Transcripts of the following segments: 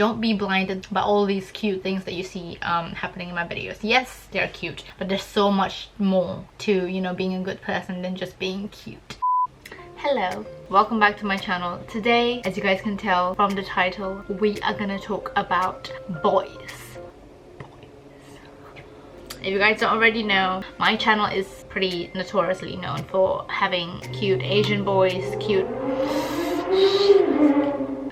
don't be blinded by all these cute things that you see happening in my videos. Yes, they're cute, but there's so much more to, you know, being a good person than just being cute. Hello, welcome back to my channel. Today, as you guys can tell from the title, we are gonna talk about boys. If you guys don't already know, my channel is pretty notoriously known for having cute Asian boys, cute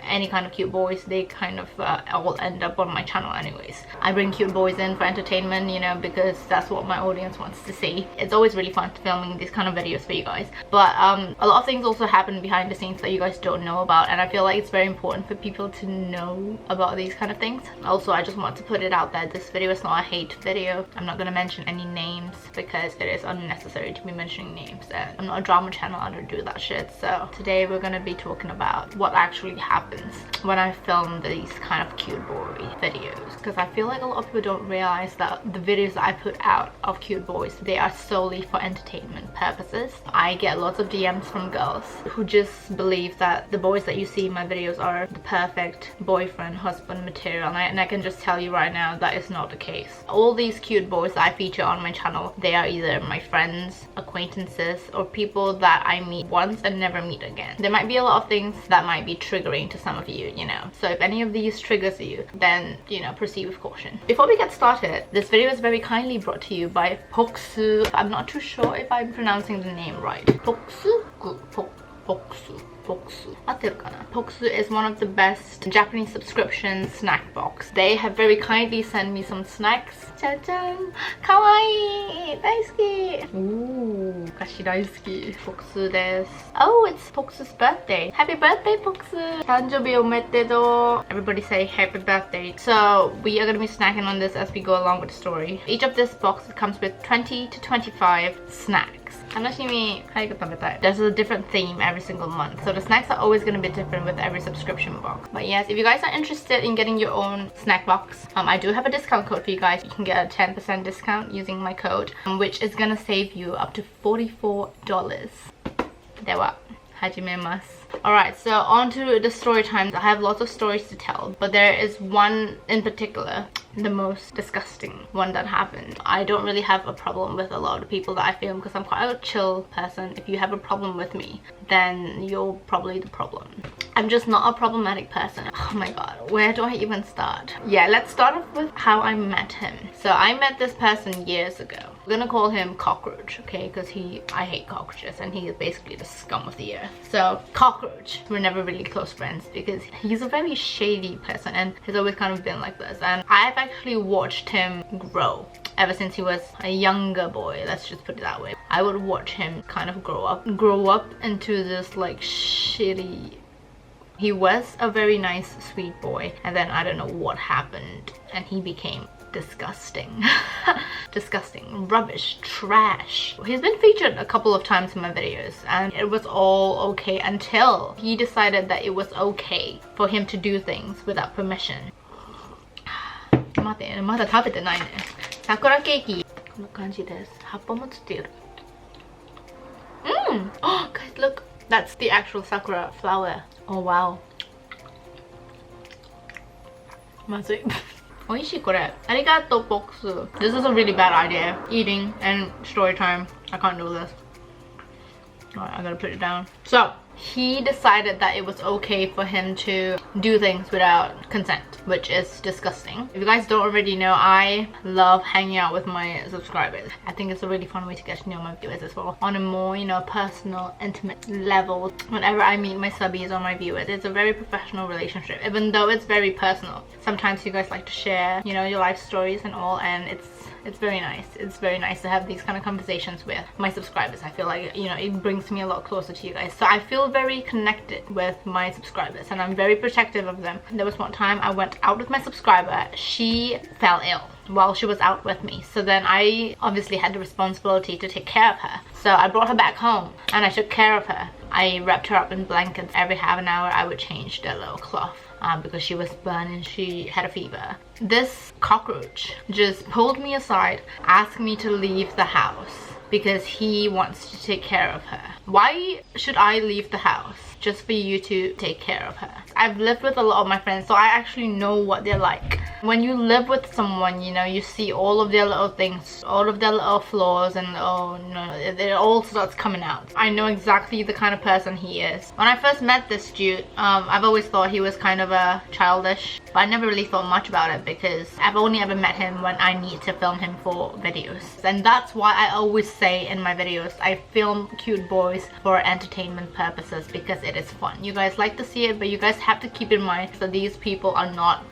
any kind of cute boys. They kind of all end up on my channel anyways. I bring cute boys in for entertainment, you know, because that's what my audience wants to see. It's always really fun filming these kind of videos for you guys, but a lot of things also happen behind the scenes that you guys don't know about, and I feel like it's very important for people to know about these kind of things. Also, I just want to put it out there, this video is not a hate video. I'm not gonna mention any names because it is unnecessary to be mentioning names, and I'm not a drama channel, I don't do that shit. So today we're gonna be talking about what actually happens when I film these kind of cute boy videos, because I feel like a lot of people don't realize that the videos that I put out of cute boys, they are solely for entertainment purposes. I get lots of DMs from girls who just believe that the boys that you see in my videos are the perfect boyfriend, husband material, and I can just tell you right now that is not the case. All these cute boys that I feature on my channel, they are either my friends, acquaintances, or people that I meet once and never meet again. There might be a lot of things that might be triggering to some of you, you know, so if any of these triggers you, then, you know, proceed with caution. Before we get started, this video is very kindly brought to you by Poksu. I'm not too sure if I'm pronouncing the name right. Poksu? Poksu. Poksu is one of the best Japanese subscription snack box. They have very kindly sent me some snacks. Cha-chan! Kawaii! Daisuki! Ooh, kashi daisuki. Poksu desu. Oh, it's Poksu's birthday. Happy birthday, Poksu! Tanjobi omedetou. Everybody say happy birthday. So we are gonna be snacking on this as we go along with the story. Each of this box comes with 20 to 25 snacks. There's a different theme every single month, so the snacks are always going to be different with every subscription box. But yes, if you guys are interested in getting your own snack box, I do have a discount code for you guys. You can get a 10% discount using my code, which is going to save you up to $44. Dewa, hajimemasu. Alright, so on to the story time. I have lots of stories to tell, but there is one in particular, the most disgusting one that happened. I don't really have a problem with a lot of people that I film because I'm quite a chill person. If you have a problem with me, then you're probably the problem. I'm just not a problematic person. Oh my god, where do I even start? Yeah, let's start off with how I met him. So I met this person years ago. We're gonna call him Cockroach, okay? Because I hate cockroaches and he is basically the scum of the earth. So Cockroach, we're never really close friends because he's a very shady person and he's always kind of been like this. And I've actually watched him grow ever since he was a younger boy, let's just put it that way. I would watch him kind of grow up into this like shitty. He was a very nice sweet boy, and then I don't know what happened and he became disgusting. Disgusting, rubbish, trash. He's been featured a couple of times in my videos and it was all okay until he decided that it was okay for him to do things without permission. 待って、まだ食べてないね。桜ケーキ。こんな感じです。葉っぱもつってる。Oh, guys, look. That's the actual sakura flower. Oh, wow. まずい。美味しいこれ。ありがとう、Poksu. This is a really bad idea. Eating and story time. I can't do this. Alright, I gotta put it down. So, he decided that it was okay for him to do things without consent, which is disgusting. If you guys don't already know, I love hanging out with my subscribers. I think it's a really fun way to get to know my viewers as well, on a more, you know, personal, intimate level. Whenever I meet my subbies or my viewers, it's a very professional relationship, even though it's very personal. Sometimes you guys like to share, you know, your life stories and all, and it's very nice. It's very nice to have these kind of conversations with my subscribers. I feel like, you know, it brings me a lot closer to you guys. So I feel very connected with my subscribers and I'm very protective of them. There was one time I went out with my subscriber. She fell ill while she was out with me. So then I obviously had the responsibility to take care of her. So I brought her back home and I took care of her. I wrapped her up in blankets. Every half an hour I would change the little cloth because she was burned and she had a fever. This cockroach just pulled me aside, asked me to leave the house because he wants to take care of her. Why should I leave the house just for you to take care of her? I've lived with a lot of my friends, so I actually know what they're like. When you live with someone, you know, you see all of their little things, all of their little flaws, and oh no, it all starts coming out. I know exactly the kind of person he is. When I first met this dude, I've always thought he was kind of childish, but I never really thought much about it because I've only ever met him when I need to film him for videos. And that's why I always say in my videos, I film cute boys for entertainment purposes because it is fun. You guys like to see it, but you guys have to keep in mind that these people are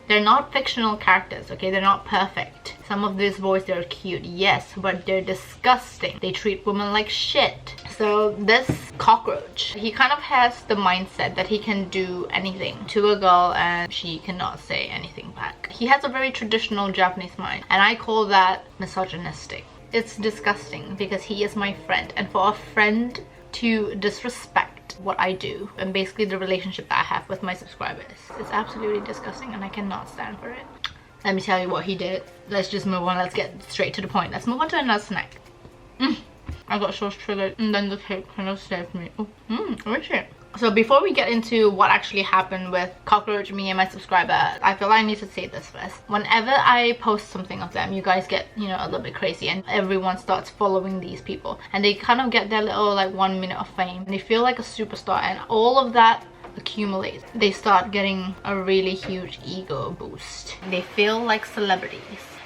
they're not fictional characters, okay? They're not perfect. Some of these boys, they're cute, yes, but they're disgusting. They treat women like shit. So this cockroach, he kind of has the mindset that he can do anything to a girl and she cannot say anything back. He has a very traditional Japanese mind, and I call that misogynistic. It's disgusting because he is my friend, and for a friend to disrespect what I do and basically the relationship that I have with my subscribers, it's absolutely disgusting and I cannot stand for it. Let me tell you what he did. Let's just move on. Let's get straight to the point. Let's move on to another snack. I got so triggered, and then the cake kind of saved me. Where's it? So before we get into what actually happened with Cockroach, me and my subscriber, I feel I need to say this first. Whenever I post something of them, you guys get, you know, a little bit crazy and everyone starts following these people. And they kind of get their little like 1 minute of fame. And they feel like a superstar, and all of that accumulates. They start getting a really huge ego boost. They feel like celebrities.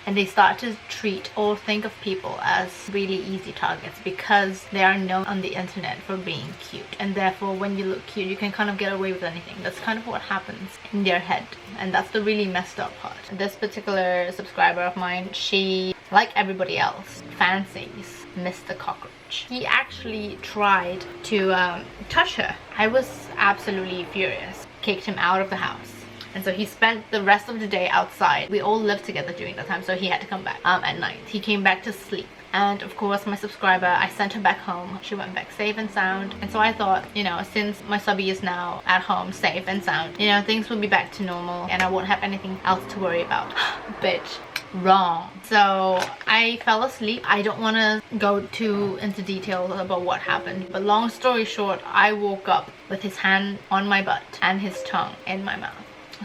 And they start to treat or think of people as really easy targets because they are known on the internet for being cute, and therefore when you look cute you can kind of get away with anything. That's kind of what happens in their head, and that's the really messed up part. This particular subscriber of mine, she, like everybody else, fancies Mr. Cockroach. He actually tried to touch her. I was absolutely furious. Kicked him out of the house. And so he spent the rest of the day outside. We all lived together during that time, so he had to come back at night. He came back to sleep. And of course, my subscriber, I sent her back home. She went back safe and sound. And so I thought, you know, since my subby is now at home safe and sound, you know, things will be back to normal and I won't have anything else to worry about. Bitch. Wrong. So I fell asleep. I don't want to go too into details about what happened, but long story short, I woke up with his hand on my butt and his tongue in my mouth.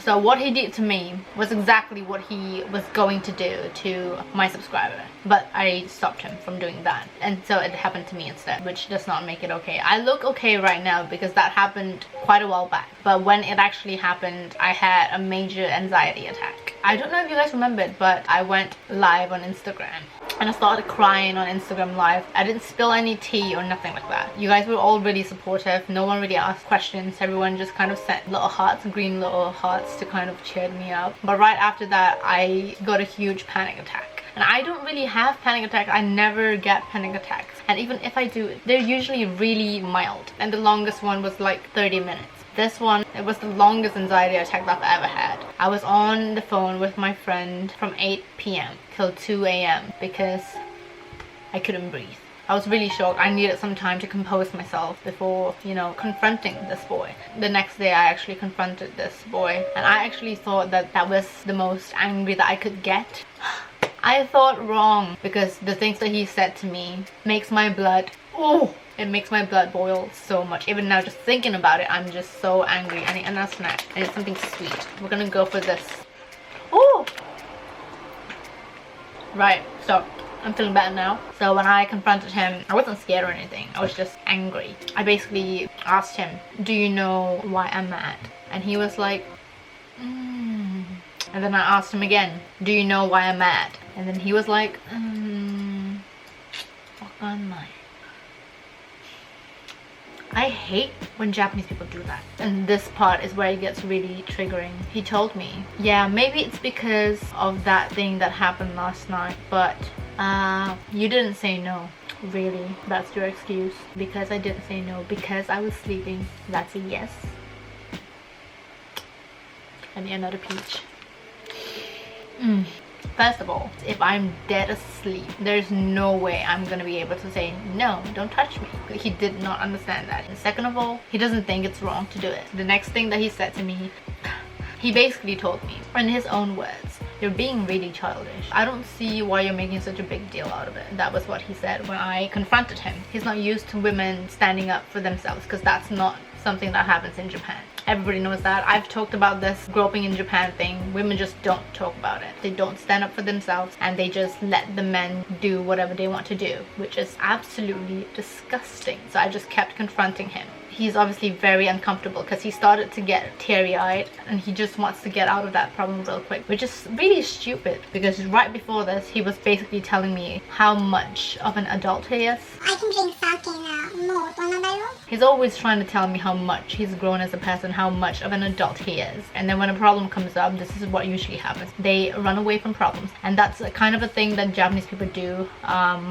So what he did to me was exactly what he was going to do to my subscriber, but I stopped him from doing that, and so it happened to me instead, which does not make it okay. I look okay right now because that happened quite a while back, but when it actually happened, I had a major anxiety attack. I don't know if you guys remembered, but I went live on Instagram and I started crying on Instagram live. I didn't spill any tea or nothing like that. You guys were all really supportive. No one really asked questions. Everyone just kind of sent little hearts, green little hearts, to kind of cheer me up. But right after that, I got a huge panic attack. And I don't really have panic attacks. I never get panic attacks. And even if I do, they're usually really mild. And the longest one was like 30 minutes. This one, it was the longest anxiety attack that I've ever had. I was on the phone with my friend from 8 p.m. till 2 a.m. because I couldn't breathe. I was really shocked. I needed some time to compose myself before, you know, confronting this boy. The next day I actually confronted this boy, and I actually thought that that was the most angry that I could get. I thought wrong because the things that he said to me makes my blood, it makes my blood boil so much. Even now, just thinking about it, I'm just so angry. I need another snack. I need something sweet. We're gonna go for this. Right, so I'm feeling better now. So when I confronted him, I wasn't scared or anything. I was just angry. I basically asked him, do you know why I'm mad? And he was like, And then I asked him again, do you know why I'm mad? And then he was like, I hate when Japanese people do that. And this part is where it gets really triggering. He told me, yeah, maybe it's because of that thing that happened last night, but you didn't say no. Really? That's your excuse? Because I didn't say no because I was sleeping. That's a yes. I need another peach. First of all, if I'm dead asleep, there's no way I'm gonna be able to say, no, don't touch me. He did not understand that. And second of all, he doesn't think it's wrong to do it. The next thing that he said to me, He basically told me, in his own words, "You're being really childish. I don't see why you're making such a big deal out of it." That was what he said when I confronted him. He's not used to women standing up for themselves, because that's not something that happens in Japan. Everybody knows that. I've talked about this groping in Japan thing. Women just don't talk about it. They don't stand up for themselves, and they just let the men do whatever they want to do, which is absolutely disgusting. So I just kept confronting him. He's obviously very uncomfortable because he started to get teary-eyed, and he just wants to get out of that problem real quick, which is really stupid, because right before this he was basically telling me how much of an adult he is. I can drink sake now. He's always trying to tell me how much he's grown as a person, how much of an adult he is. And then when a problem comes up, this is what usually happens. They run away from problems, and that's a kind of a thing that Japanese people do.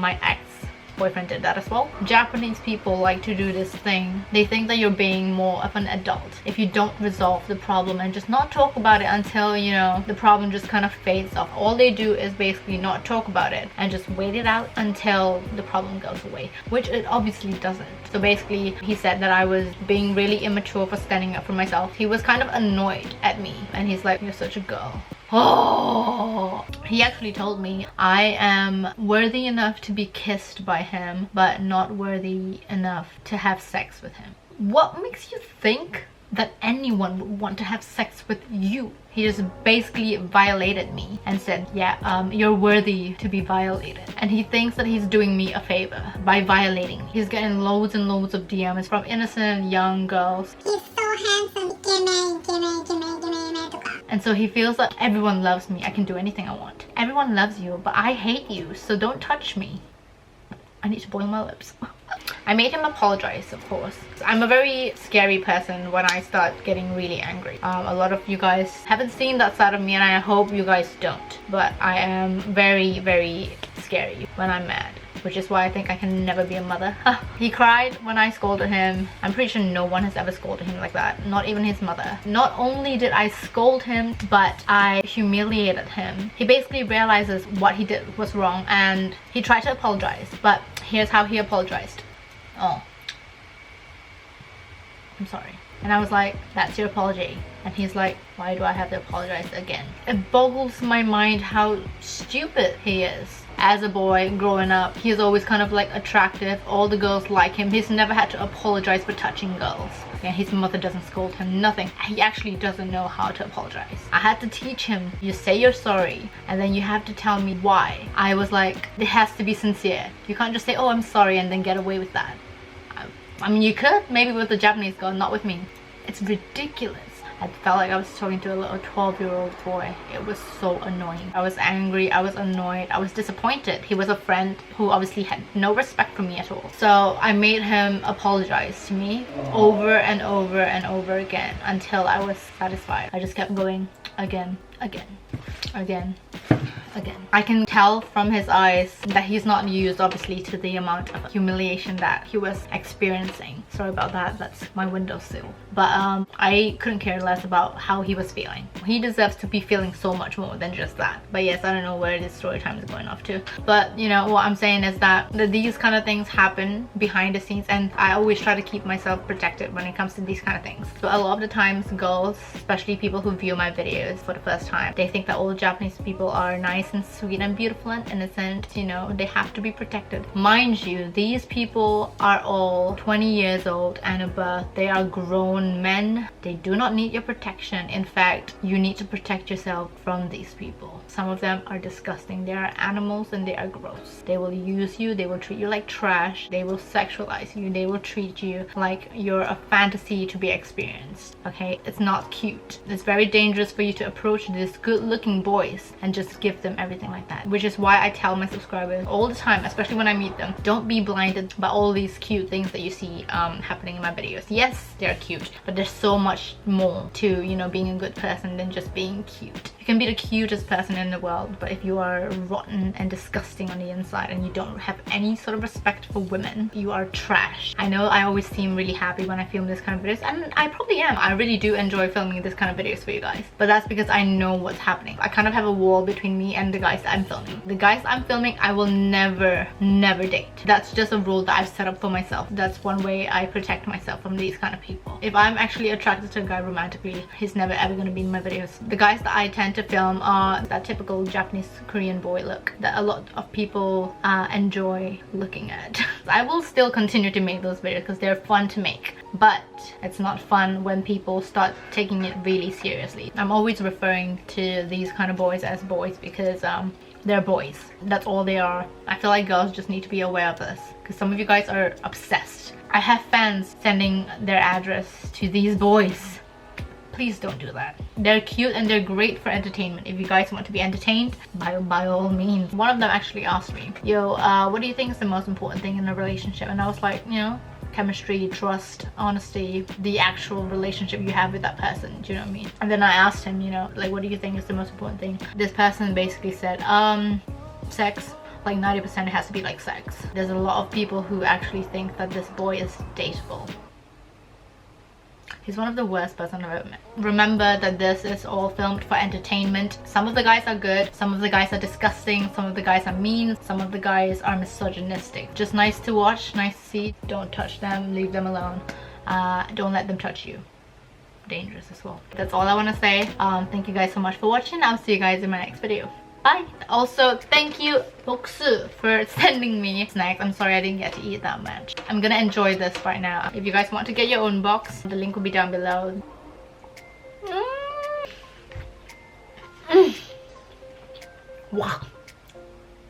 My ex-boyfriend did that as well. Japanese people like to do this thing. They think that you're being more of an adult if you don't resolve the problem and just not talk about it until, you know, the problem just kind of fades off. All they do is basically not talk about it and just wait it out until the problem goes away, which it obviously doesn't. So basically he said that I was being really immature for standing up for myself. He was kind of annoyed at me, and he's like, "You're such a girl." Oh, he actually told me I am worthy enough to be kissed by him, but not worthy enough to have sex with him. What makes you think that anyone would want to have sex with you? He just basically violated me and said, yeah, you're worthy to be violated. And he thinks that he's doing me a favor by violating me. He's getting loads and loads of DMs from innocent young girls. He's so handsome. Gimme. And so he feels that everyone loves me. I can do anything I want. Everyone loves you, but I hate you, so don't touch me. I need to boil my lips. I made him apologize, of course. I'm a very scary person when I start getting really angry. A lot of you guys haven't seen that side of me, and I hope you guys don't. But I am very, very scary when I'm mad, which is why I think I can never be a mother. He cried when I scolded him. I'm pretty sure no one has ever scolded him like that, not even his mother. Not only did I scold him, but I humiliated him. He basically realizes what he did was wrong, and he tried to apologize, but here's how he apologized. "Oh, I'm sorry." And I was like, "That's your apology?" And he's like, "Why do I have to apologize again?" It boggles my mind how stupid he is. As a boy growing up, he's always kind of like attractive. All the girls like him. He's never had to apologize for touching girls. Yeah, his mother doesn't scold him, nothing. He actually doesn't know how to apologize. I had to teach him, you say you're sorry, and then you have to tell me why. I was like, it has to be sincere. You can't just say, "Oh, I'm sorry," and then get away with that. I mean, you could, maybe with the Japanese girl, not with me. It's ridiculous. I felt like I was talking to a little 12-year-old boy. It was so annoying. I was angry, I was annoyed, I was disappointed. He was a friend who obviously had no respect for me at all. So I made him apologize to me over and over and over again until I was satisfied. I just kept going again, again, again, again. I can tell from his eyes that he's not used obviously to the amount of humiliation that he was experiencing. Sorry about that, that's my windowsill. But I couldn't care less about how he was feeling. He deserves to be feeling so much more than just that. But yes, I don't know where this story time is going off to. But you know, what I'm saying is that these kind of things happen behind the scenes, and I always try to keep myself protected when it comes to these kind of things. So a lot of the times girls, especially people who view my videos for the first time, they think that all Japanese people are nice and sweet and beautiful and innocent. You know, they have to be protected. Mind you, these people are all 20 years old and above. They are grown men. They do not need your protection. In fact, you need to protect yourself from these people. Some of them are disgusting. They are animals and they are gross. They will use you. They will treat you like trash. They will sexualize you. They will treat you like you're a fantasy to be experienced. Okay, it's not cute. It's very dangerous for you to approach these good looking boys and just give them everything like that, which is why I tell my subscribers all the time, especially when I meet them, don't be blinded by all these cute things that you see happening in my videos. Yes, they're cute, but there's so much more to, you know, being a good person than just being cute. You You can be the cutest person in the world, but if you are rotten and disgusting on the inside and you don't have any sort of respect for women, you are trash. I know I always seem really happy when I film this kind of videos, and I probably am. I really do enjoy filming this kind of videos for you guys, but that's because I know what's happening. I kind of have a wall between me and the guys that I'm filming. The guys I'm filming, I will never date. That's just a rule that I've set up for myself. That's one way I protect myself from these kind of people. If I'm actually attracted to a guy romantically, he's never ever going to be in my videos. The guys that I tend to film are that typical Japanese Korean boy look that a lot of people enjoy looking at. I will still continue to make those videos because they're fun to make, but it's not fun when people start taking it really seriously. I'm always referring to these kind of boys as boys because they're boys. That's all they are. I feel like girls just need to be aware of this because some of you guys are obsessed. I have fans sending their address to these boys. Please don't do that. They're cute and they're great for entertainment. If you guys want to be entertained, by all means. One of them actually asked me, yo, what do you think is the most important thing in a relationship? And I was like, you know, chemistry, trust, honesty, the actual relationship you have with that person. Do you know what I mean? And then I asked him, you know, like, what do you think is the most important thing? This person basically said, sex. Like 90% it has to be like sex. There's a lot of people who actually think that this boy is dateable. He's one of the worst person I've ever met. Remember that this is all filmed for entertainment. Some of the guys are good, some of the guys are disgusting, some of the guys are mean, some of the guys are misogynistic. Just nice to watch, nice to see. Don't touch them, leave them alone. Don't let them touch you. Dangerous as well. That's all I want to say. Thank you guys so much for watching. I'll see you guys in my next video. Bye. Also, thank you Boksu for sending me snacks. I'm sorry I didn't get to eat that much. I'm gonna enjoy this right now. If you guys want to get your own box, the link will be down below. Wow.